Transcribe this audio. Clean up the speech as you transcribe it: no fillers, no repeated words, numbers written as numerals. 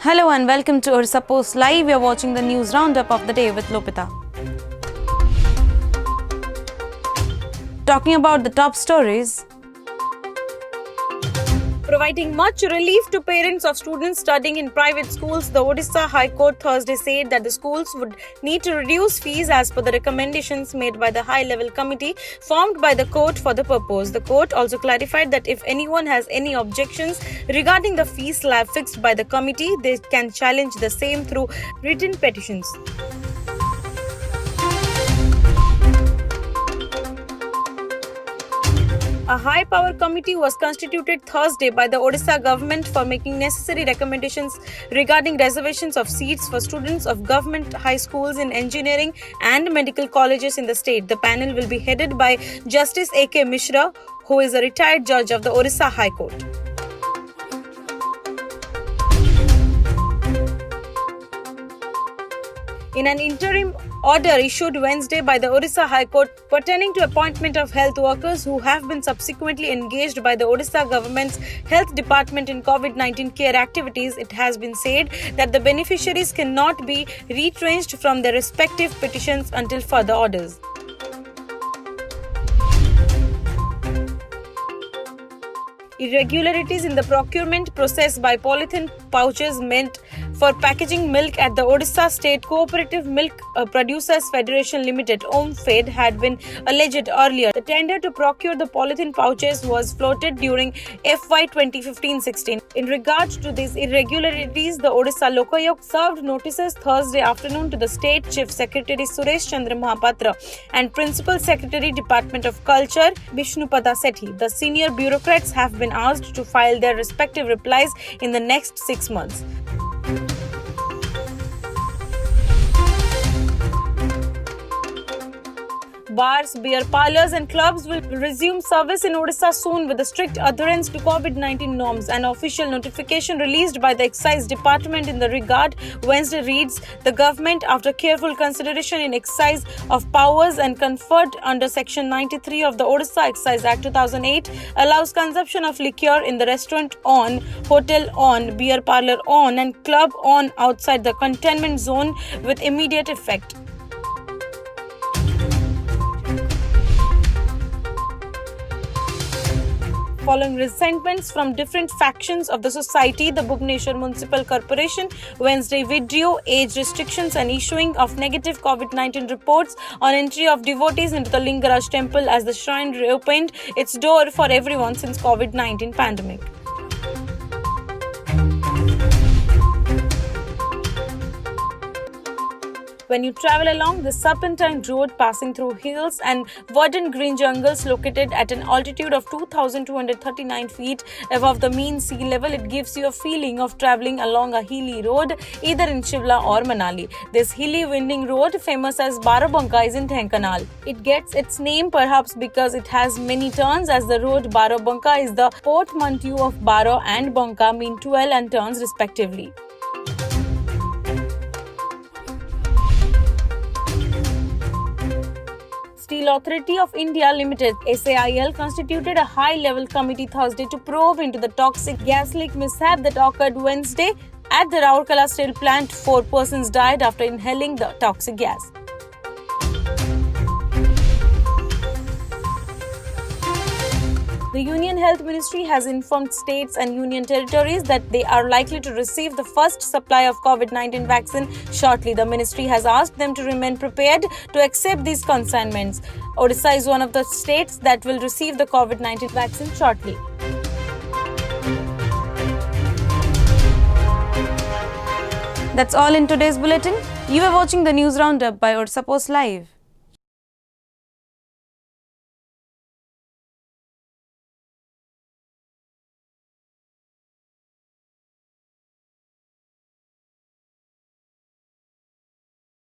Hello and welcome to our Suppose Live. We are watching the news roundup of the day with Lopita. Talking about the top stories. Providing much relief to parents of students studying in private schools, the Odisha High Court Thursday said that the schools would need to reduce fees as per the recommendations made by the high-level committee formed by the court for the purpose. The court also clarified that if anyone has any objections regarding the fee slab fixed by the committee, they can challenge the same through written petitions. A high-power committee was constituted Thursday by the Odisha government for making necessary recommendations regarding reservations of seats for students of government high schools in engineering and medical colleges in the state. The panel will be headed by Justice A.K. Mishra, who is a retired judge of the Odisha High Court. In an interim order issued Wednesday by the Odisha High Court pertaining to appointment of health workers who have been subsequently engaged by the Odisha government's health department in COVID-19 care activities, it has been said that the beneficiaries cannot be retrenched from their respective petitions until further orders. Irregularities in the procurement process by polythene pouches meant for packaging milk at the Odisha State Cooperative Milk Producers Federation Limited (OMFED) had been alleged earlier. The tender to procure the polythene pouches was floated during FY 2015-16. In regard to these irregularities, the Odisha Lokayuk served notices Thursday afternoon to the State Chief Secretary Suresh Chandra Mahapatra and Principal Secretary Department of Culture Vishnupada Sethi. The senior bureaucrats have been asked to file their respective replies in the next 6 months. Bars, beer parlours and clubs will resume service in Odisha soon with a strict adherence to COVID-19 norms. An official notification released by the Excise Department in the regard Wednesday reads, the government, after careful consideration in exercise of powers and conferred under Section 93 of the Odisha Excise Act 2008, allows consumption of liquor in the restaurant on, hotel on, beer parlour on and club on outside the containment zone with immediate effect. Following resentments from different factions of the society, the Bhubaneswar Municipal Corporation Wednesday withdrew age restrictions and issuing of negative COVID-19 reports on entry of devotees into the Lingaraj temple as the shrine reopened its door for everyone since COVID-19 pandemic. When you travel along the serpentine road passing through hills and verdant green jungles located at an altitude of 2,239 feet above the mean sea level, it gives you a feeling of traveling along a hilly road either in Shimla or Manali. This hilly winding road, famous as Barabanka, is in Dhenkanal. It gets its name perhaps because it has many turns, as the road Barabanka is the portmanteau of Bara and Banka, mean 12 and turns respectively. Steel Authority of India Limited (SAIL) constituted a high-level committee Thursday to probe into the toxic gas leak mishap that occurred Wednesday at the Rourkela steel plant. 4 persons died after inhaling the toxic gas. The Union Health Ministry has informed states and union territories that they are likely to receive the first supply of COVID-19 vaccine shortly. The ministry has asked them to remain prepared to accept these consignments. Odisha is one of the states that will receive the COVID-19 vaccine shortly. That's all in today's bulletin. You are watching the news roundup by Or Suppose Live.